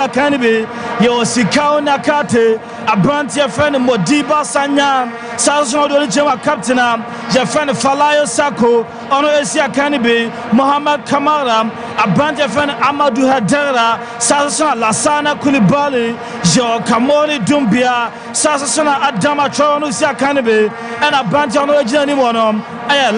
Kanibe, yo Sikao Nakate, a branch your friend Modiba Sanya, Salson Dolichema Captain, your friend Falayo Sako, Ono Esia Kanibe, Mohammed Kamara, a branch your friend Amadou Hadera, Salson Lasana Kulibali, Jo Kamori Dumbia, Sasona Adama Tronusia Kanibe, and a branch on Ojani Monom,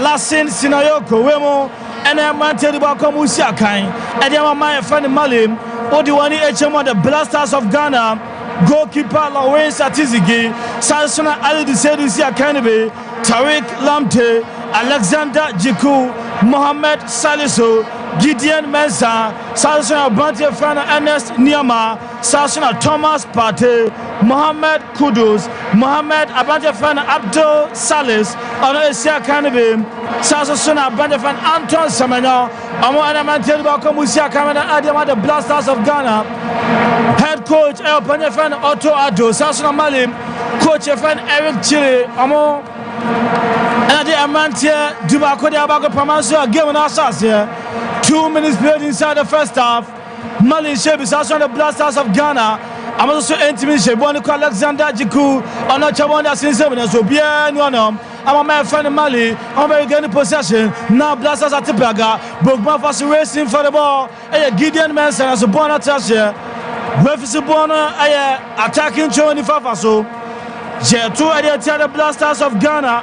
Lasin Sinayoko Wemo, and a man tell about Komusia Kain, and my friend Malim. Odiwani HM the Blasters of Ghana, Goalkeeper Lawrence Atizigi, Sansona Ali Disedusia Kanibe, Tariq Lamte, Alexander Jiku, Mohamed Salisu, Gideon Mensa, Sansona Brantia Fana Ernest Niama, Sansona Thomas Pate, Mohamed Kudus, Mohamed Abantia Fana Abdul Salis, Onoesia Kanibe, Sansona Brantia Fan Anton Samana, Amo Anamantel Bakomusia Kamana Adiama the Blasters of Ghana, Head Coach El Panefan Otto Ado, Sansona Malim, Coach Fan Eric Chile, Amo and the Amantia Dubako de Abago Pamaso given us here. 2 minutes played inside the first half. Malin Shebi Sansona the Blasters of Ghana. I'm also intimate. One called Alexander Jiku, on not Chabonda since 7 so bien one. I'm a man friend Mali. I'm very good in possession. Now Blasters at the Baga. Bogman was racing for the ball. Gideon Manson as a born attack here. Referee Bona attacking Johnny Fafaso. J2 at the Blasters of Ghana.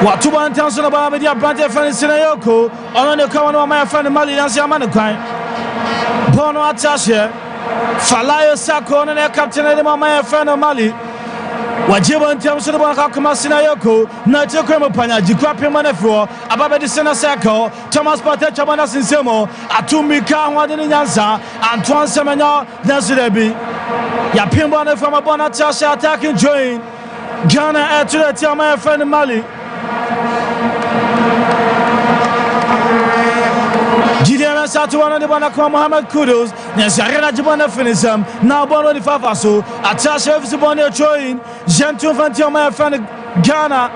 What 2 1 thousand about media brand friend Sinayoko. On the common of my friend Mali and Siamanakai. Bono attack here. Falayo Sako and their captain of my friend of Mali. Wajiba in terms of the Bakamasina Yoko, Nacho Kremopana, Jikrapi Manefro, Ababa de Sena Sako, Thomas Patecha Manas in Semo, Atumika, Wadin Yansa, Antoine Semena, Nazirebi. Yapimbana from a Bonatasha attacking join Ghana at to the team, my friend of Mali. Gideon Satuana de Banako Mohamed Kudus, Nasarena Jibana Finism, now Bono de Fafaso, Atasha of Bonio Choin, Gentle Fantia, my friend Ghana,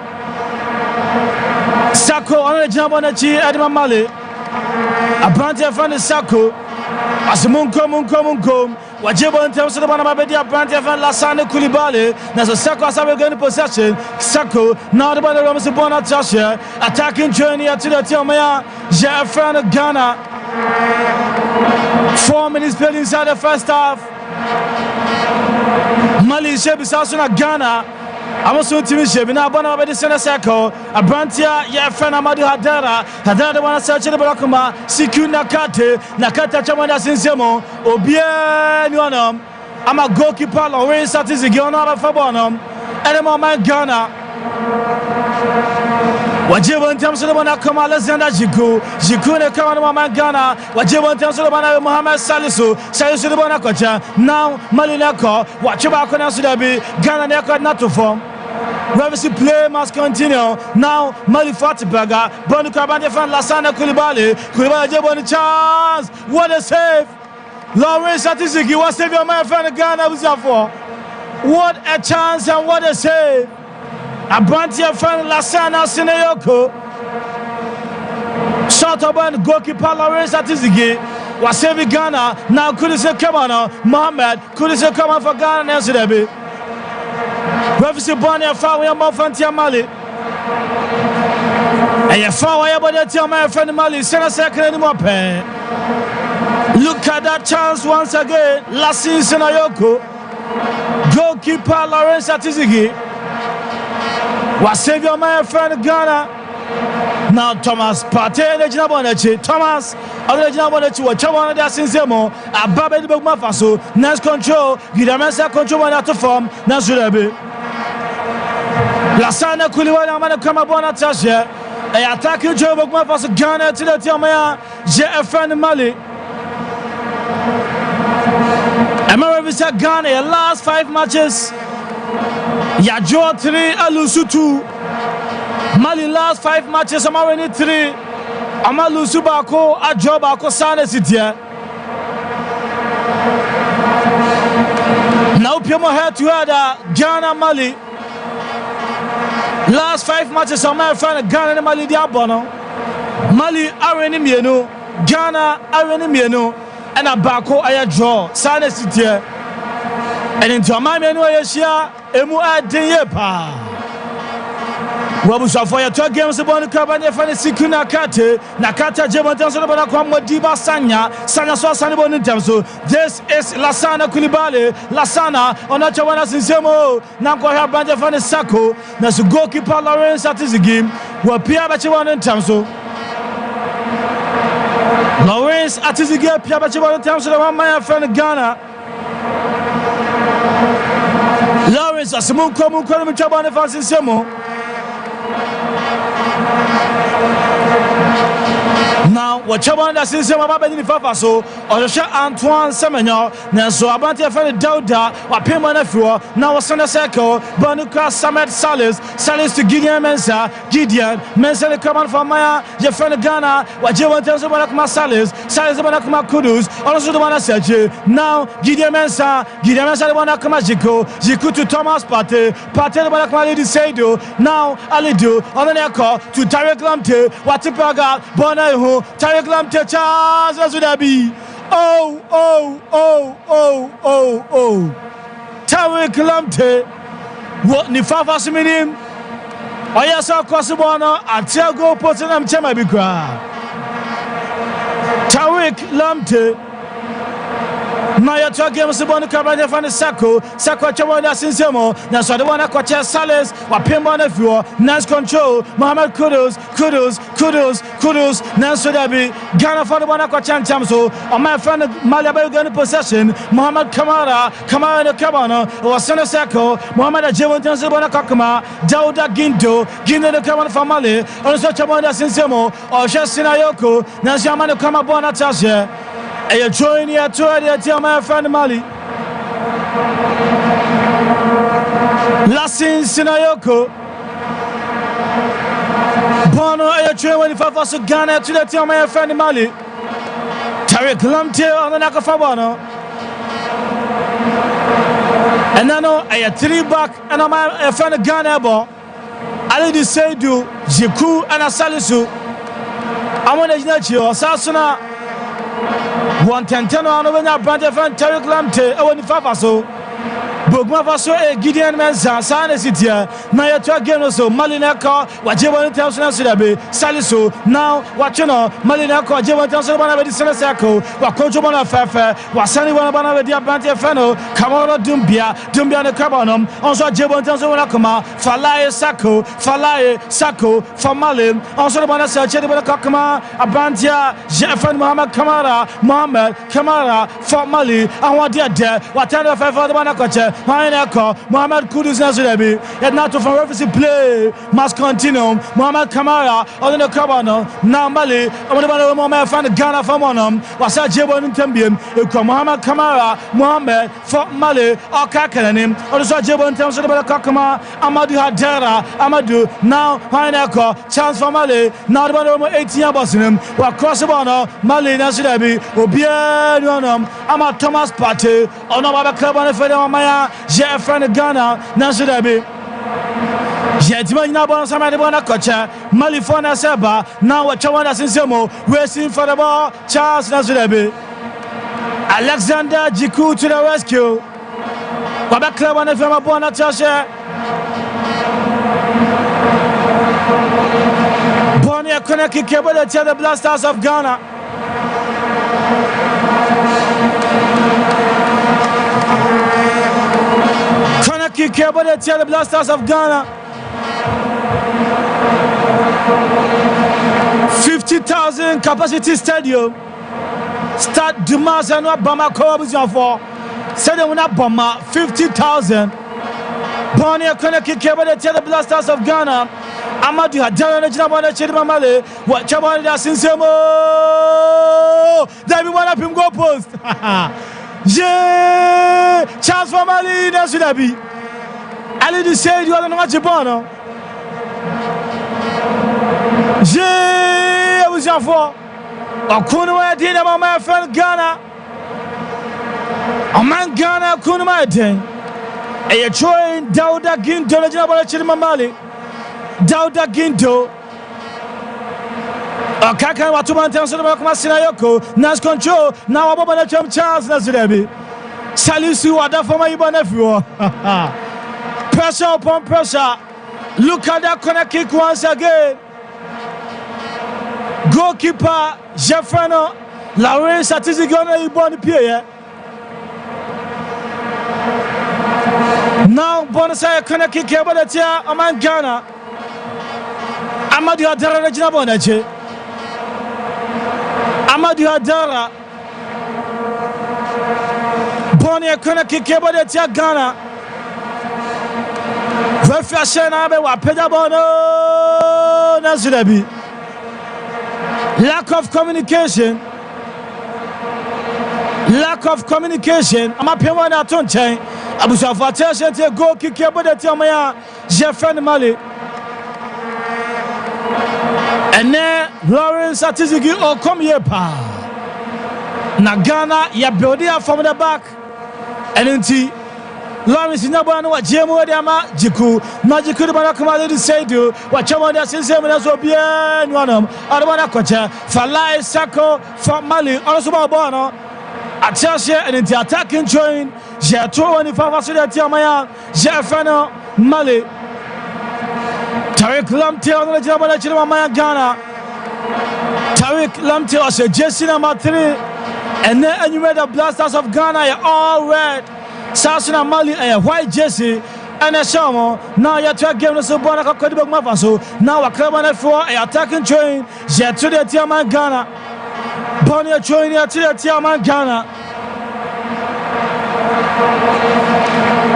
Sako on the Jabonachi, Edma Mali, a branch of friend Sako, Munko, Wajibo in terms of the Banabadia branch of Lasana Kulibali, Nasa Sako as I'm going to possession, Sako, now the Bana Romas Bonatasha, attacking journey to the Tiomaya, Jafran of Ghana. 4 minutes played inside the first half. Mali Shebi Sasuna Ghana. I'm also to Shebi now. Bona Bedi Sena Sako. Abrantia Jafran Amadou Hadera. Hadera wanna search the Barakuma. Siku Nakate. Nakata Chamanda Sinsemo. Obie Nuanum. I'm a goalkeeper. Lawrence Atizigi on our Fabonum. And I'm my Ghana. Wajibu in terms of the Banakama Alexander Jiku, Jiku ne Kamana Ghana, Wajibu in terms of the Bana Mohamed Salisu, Salisu the Banakocha, now Malinako, Wachiba Konasudabi, Ghana Neko not to form. Obviously play must continue. Now Mali Fatibaga, Bonu Kabande fan Lasana Kulibali, Kulibali chance. What a save! Lawrence Atizigi was saving my friend Ghana was for. What a chance and what a save! A branch of friend Lasana Sinayoko. Shot about goalkeeper Lawrence Atizigi was saving Ghana. Now Kudise Kamana, Mohamed Kudise Kamana for Ghana and Sudebi. Referee Bonnie foul we are Fantia Mali. And you foul we about the my friend Mali. Send a second anymore pen. Look at that chance once again. Lasin Sinayoko. Goalkeeper Lawrence Atizigi. Was save your my friend Ghana. Now Thomas Pate Legina Bonachi. Thomas Legina Bonachi was Chawana de Sinsemo. A Babel Bogmafaso. Next control. Gidamesa control one out to form. Nazurabi. Lasana Kuliwana Manakama Bonatasha. A attacking Joe Bogmafaso Ghana to the Tiamaya. JFN Mali. America Ghana, last 5 matches. Ya draw 3, Alusu 2. Mali last 5 matches, I'm already 3. I'm a Lusu Bako, a job Bako Sana City. Now Pimo head to head Ghana Mali. Last 5 matches, I'm my friend Ghana and Mali Diabono. Mali Areni Mienu, Ghana Areni Mienu. and a bako aya draw sana sitie and into a mami no yeshia emu adeye pa wabu so for your 2 games bon kraba ne fa ne sikuna kate nakata jemontan so bana kwa modiba sanya so sane bon ntem so this is Lasana Kulibale Lasana onacha wana sinsemo na kwa ha banje fa ne sako na so goalkeeper Lawrence atizigi wa pia ba che wana ntem so Lawrence atizigi pia ba che wana ntem so na man fa ne Ghana Lawrence asimun komu komu chaba ne fa sinsemo now what Chaban that since my baby in Fafa so or the Antoine Semenyo now so about your friend Dauda or Pimana Fua now was on the circle Bonuka Samet Salis to Gideon Mensa the command for Maya your friend Ghana what you want to say about Salis about Kudus also the one I said now Gideon Mensa the one that Jiku to Thomas Pate about Lady Sado now Alidu on the call to Tarek Lamte Watipaga Bona Tarek Lamte Charles Azudabi. Oh. Tarek Lamte. What ni Fafa Siminim? Oyasa Kosibona at Tiago Potenam Chamabikra. Tarek Lamte. Maya Togam Sabona Cabana Fan Sako Chawana Sinsemo, Nasawana Quacha Sales, Wapimana Fua, Nas Control, Mohammed Kudus, Nansodabi, Ghana Fanawana Quachan Chamso, or my friend Malabai Ghana possession, Mohammed Kamara and Kabana, or Sana Sako, Mohammed Javon Sabona Kakama, Dauda Ginto the Kaman Famale, or such a Wanda Sinsemo, or Shasina Yoko, Nasamana Kamabona Tasha. And you're joining your tour to my friend Mali. Lasin Sinayoko. Bono, and you're joining when if I was to Ghana to the my friend Mali. Tarek Lamte on the Nakafabano. And I know I had 3 back and I'm a friend of Ghana. I did say do Jiku and Asalisu. I want to know you, Sasuna. 110 on over now, Brandon Tarek Lamte, Owen Fafaso, Bogma Faso, Gideon Mensa, Sana City, Naya Twagenoso, Malinaka, Wajewan Townsend Sudabe, Salisu, now Wachino, Malinaka, Jewan Townsend Banabedi Senasako, Wakonjomana Fafa, Wasani Wanabana, the Abante Fano, Kamara Dumbia the Cabanum, also Jewan Townsend Wanakama, Falaye Sako, Famalin, also the Banasa, Chedibana Kakama, Abantia, Jeffan Mohammed Kamara, Fort Mali, and what dear, what kind of the Banakacha. Mohammed Kudus Nazudebi, and not to reference play must continue. Mohammed Kamara, on the Kabano, now Mali, and when Mohammed found Ghana from one of them, was a Jebon in Tembium, Mohammed Kamara, Mohammed, Fort Mali, or Kakanim, or the Jebon Towns of the Kakama, Amadou Hadera, Amadou, now Hanako, Chance for Mali, now the 18 Boston, or Crossabano, Mali Nazudebi, Obianum, Amad Thomas Pate, or no other club on the Federal Maya. J'ai friend de Ghana, Nansudabi. J'ai dit, il n'y a pas de coach, Malifona Seba, now what Chawana Sinsemo, racing for the ball, Charles Nansudabi. Alexander Jiku to the rescue. Quebec Club on the film of Bonatasha. Bonia Konaki Cable, the Blasters of Ghana. Konaki Cable, the Blasters of Ghana. 50,000 capacity stadium. Start Dumas and Bamako is for. Said they will not bomb 50,000. Bonia Konaki Cable, the Blasters of Ghana. Amadou Hadera and Jabana Chidamale. What Chabana Sinsemo? David one up him go post. Yeah, Charles Famali Nasudabi. Ali de said you are not Jabana. Yeah, I was your for. I couldn't dinner about my friend Ghana. A man Ghana couldn't my day. And you're trying Dauda Ginto and Jabana Chidamale. Dauda Ginto. Kaka watuma ntenso de kuma Sinayoko nas control na wababa na cham Charles na zirebi Salisu wada fama ibana fiwo pressure upon pressure. Look at that corner kick once again. Goalkeeper Jeffreno Lawrence atizigona iboni pie. Now bonus corner kick here but tia Oman Ghana. Amadou Adara na jina bonache. Amadou Adara Bonnie corner kick here but tia Ghana. Refashion abe wa peda bono na zirebi. Lack of communication. Ama pema na tonchen. Abusa fatation te go kick here but tia maya Jeffrey Mali. And then Lawrence Atizigi or come here pa. Na Ghana ya building from the back. And then Lawrence Nabano wa Jemo Dama Jiku Najiku Banakamadi Saidu Wachamanda Sinsem Sobien Wanam Adwana Kocha Falai Sako from Mali also Bono Atasha and the attacking join Jato and Favasida Tiamaya Jeffano Mali Tariq Lamte on the Jabala Chimaya Ghana Tariq Lamte was a Jesse number 3 and then you read the Blasters of Ghana all red Sasuna Mali a white jersey and a shamo. Now you try game so bona Kodibo Mafaso. Now a club for a attacking train. Jet to the Tiaman Ghana. Bonnie train to the Tiaman Ghana.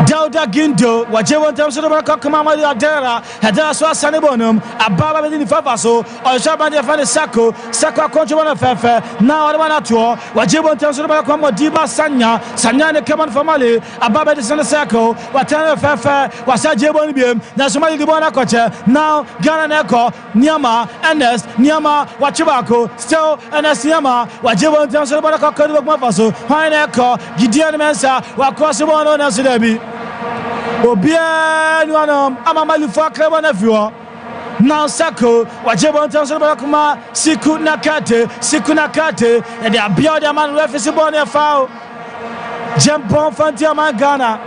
Dauda Gindo, whichever time so the Kamama Adera, Hadaswa Sanibonum, Ababa in Fafaso, or Shaban Defani Sako, Sako Control Fefe, now I want to tour, whichever time so the Kamo Diba Sanya the Kaman Family, Ababa the Sana Sako, Watana Fefe, Wasajebon Bim, Nasumali Dibona Kocha, now Ghana Neko, Nyama, Ernest, Nyama, Wachibako, still Ernest Nyama, whichever time so the Kodibo Mafaso, Hineko, Gideon Mensa, Wakosibono Nasidebi. Obia Nuanum, Amamali for Clever Nephew. Now Sako, Wajabon Tansabakuma, Siku Nakate, and they are beyond the man reference upon their foul. Jempon Fantiaman Ghana.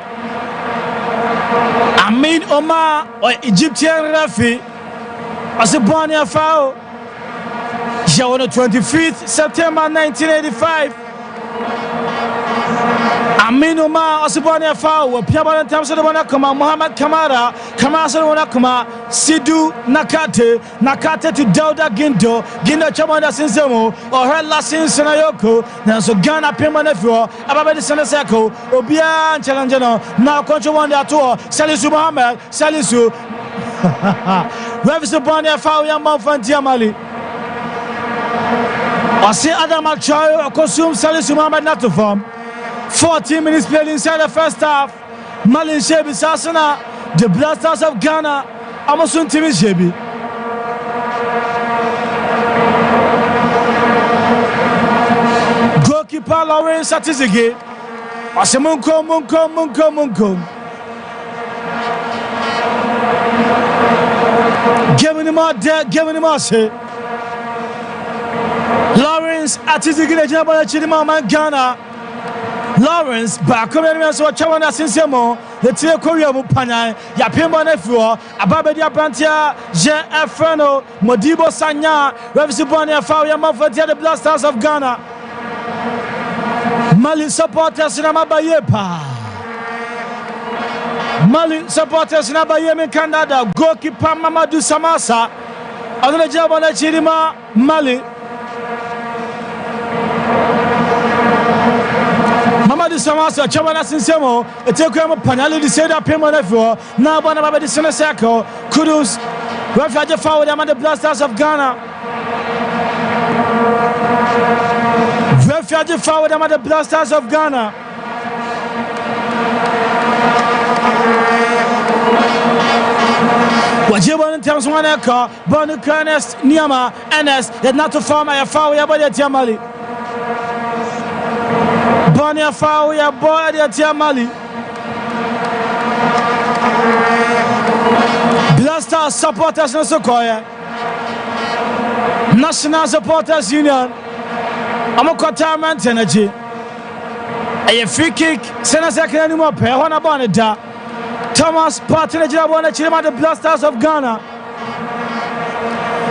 Amin Omar or Egyptian referee as a Bonia foul. On the 25th September 1985. Amin Omar Osibania Foul, Piaban Tamsa Wanakama, Muhammad Kamara, Kamasa Wanakama, Sidu Nakate to Dauda Gindo Chamanda Sinsemo, or her last in Sanayoko, Nanso Ghana Pimanefo, Ababa Sanasako, Obian Chalangano, now control one that tour, Salisu Muhammad, Salisu Revisabania Foul Yamma Fantiamali. I see Adam Alchayo consume Salisu Muhammad not to form. 14 minutes played inside the first half. Malin Shebi Sasana, the Blasters of Ghana, Amasun Timi Shebi. Goalkeeper Lawrence Atizigi. Asemunko. Giving him out there, giving him out here. Lawrence Atizigi, the Jabba Chidima Ghana. Lawrence back on the so Chawana Sinsemo, the Tia Korea Mupana, Yapimba Nefua, Ababedi Abantia, Jean Efreno, Modibo Sanya, Revisibonia Fawia Mafatia, the Blasters of Ghana. Mali supporters in Amabayepa. Mali supporters in Abayem Canada, Goalkeeper Mamadou Samasa, Another Jabana Chidima, Mali. Mamadou Samasa, Chabana Sinsemo, a Tekwama Panali, the Seda Pimonefo, now Banaba the Senasako, Kudus, Rafaja Fowl, the Blasters of Ghana. Rafaja Fowl, the Blasters of Ghana. Wajibon in terms of one echo, Bonu Ernest, Niama, Ernest, that not to form a foul, Yabba Tiamali. Bonia foul, ya boy, the Tiamali. Blaster supporters no Sokoya. National Supporters Union. I'm a quarterment energy. A free kick. Send a second anymore. Pair on a bonnet. Thomas Partner Jabon the Blasters of Ghana.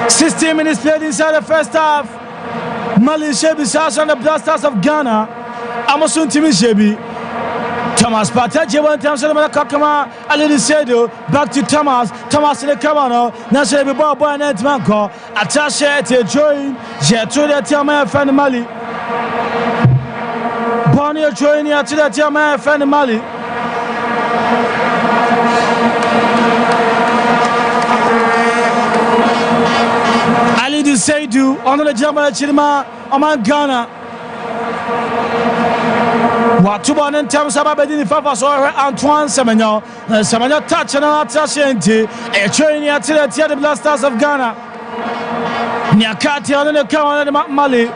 16 minutes played inside the first half. Mali Shebi Sash on the Blasters of Ghana. Amosun Timi Shebi. Thomas Partner Jabon Thompson Kakama. Ali Sedo. Back to Thomas. Thomas in the Kamano. National Bobo and Edmanko. Attache to join. Jetrude Tiama Fan Mali. Bonnie join here to the Tiama Fan Mali. Ali Seidu on the Jama Chilima Oman Ghana. Watuban and Tam Sababedi Fafa saw Antoine Semenyo. Semenyo touch and Atashanti. A train here to the Blasters of Ghana. Nyakati on the Kawan and Mali.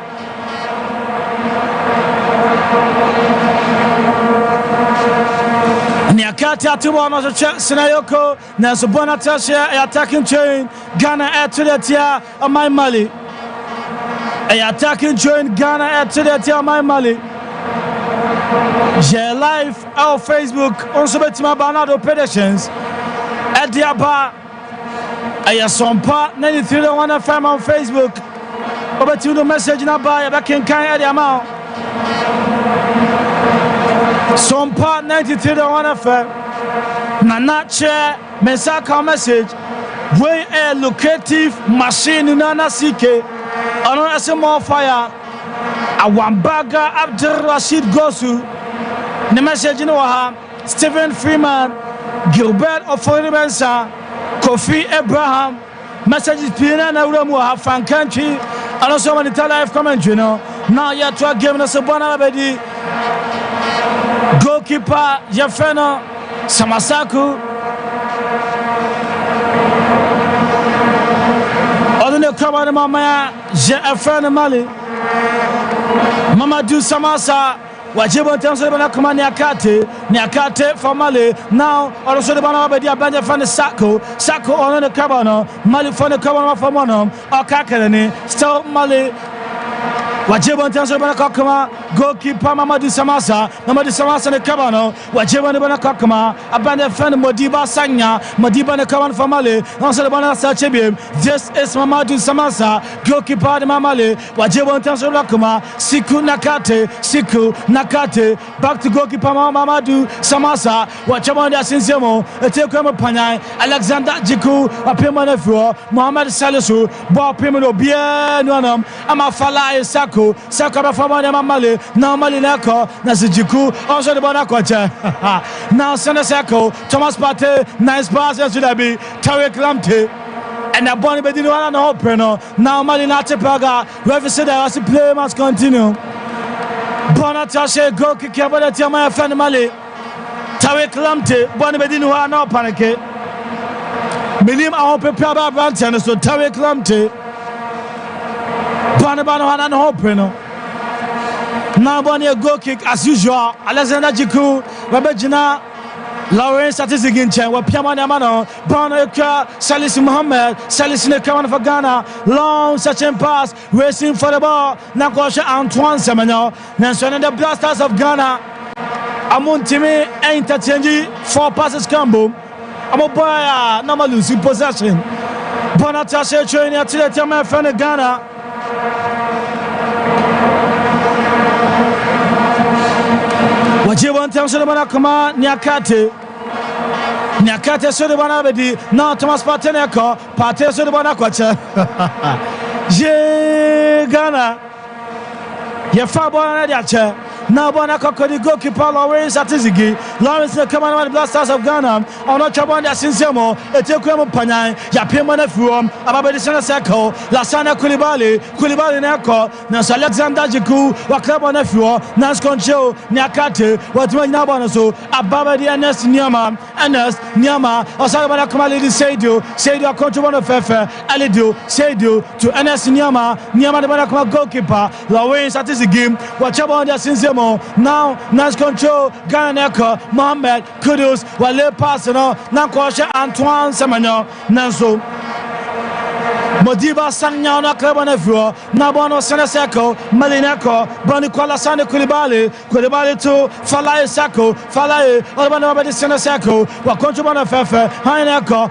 Nyakati Atuban was a Senayoko. Nasubona Tasha attacking chain. Ghana at to the Tia of my Mali. A attacking chain Ghana at to the Tia of my Mali. J'ai live on Facebook on se met ma banade predictions at the Abba. I Sompa 93.1 FM on Facebook. Over to the message na buy back in kind of amount. Sompa 93.1 FM. Nanache Mesaka message. We a lucrative machine in Nana CK. On a small fire. A Wambaga Abdul Rashid Gosu. The message in Waha, Stephen Freeman, Gilbert Oforimensa, Kofi Abraham, messages Pina Nauramu, fan country, and also on the live commentary. Now you have to give us a bona bedi. Goalkeeper, Jafeno, Samasaku. Other command Mama, Jafeno Mali, Mamadou Samasa. Wajibu Tanzania bana kama Nyakate for Mali. Now also the bana bedi abanja fan Sako on the Kabano Mali for the Kabano for Monom or Kakarani still Mali. Wajibu Tanzania bana kama goalkeeper Mamadou Samasa the Kabano. Wajibu bana kama abanja fan Modiba Sanya Modiba the Kabano for Mali. Also the bana Sachebim. This is Mamadou Samasa goalkeeper the Mali. Wajibu Tanzania kama Siku Nakate back to goalkeeper Mamadou Samasa. Wachamanda Sinsemo Etekwema Panay Alexander Jiku Apemane Fro Mohamed Salisu Bo Pemeno Bien Wanam Amafala Sako Famane Mali now Mali Nako Nasijiku also the Bonakwacha. Now Sanda Sako Thomas Pate nice pass as should be Tarek Lamte. And a bonnie bedino and open now Malinate Paga. Whoever said that as the play must continue. Bonatashe goalkeeper but at Yamaya fan Mali. Tarek Lamte, bonnie bedino and no panic. Milim I hope Paba Branton so Tarek Lamte. Bonabano and open. Now bonnie a goal kick as usual. Alexander Jiku, Rabajina. Lawrence Atizigin Chen, where Piamana Mano, Bonoka, Salis Mohammed, Salis in the Kaman for Ghana, long such and pass, racing for the ball, Nakosha Antoine Semenyo, Nanson and the Blasters of Ghana. Amuntimi, interchange 4 passes combo. Amobaya, Namalusi possession. Bonatashe training at the Tama fan of Ghana. Wajibu Tanzania bana kama Nyakate so de bana bedi now Thomas Pateneko Pate so de bana kwacha je Ghana ye fa bana dia che now bana kokodi goalkeeper Lawrence Atizigi Lawrence the commander of the Blasters of Ghana ono chabonda sinsemo etekwem panyan ya pema na fuom ababedi sena circle Lasana Kulibali nako na Alexander Jiku wa club na fuo na skoncho Nyakate watuma nyina bana so ababedi Ernest Nyama osaka bana kama Lady Seidu akontrobono fefe Alidu Seidu to Ernest Nyama de bana kama goalkeeper Lawrence Atizigi wa chabonda sinsemo now nice control Ghana Neko Mohamed Kudus wale pass no na kwashe Antoine Semenyo nanso Modiba Sanya na Carbon Fro, Nabono Seneseko, Malineko, Boni Kwalasane Kulibali to Falaye Sako, Falaye, Urbano Seneseko, Wakontumana Fefe, Haineko.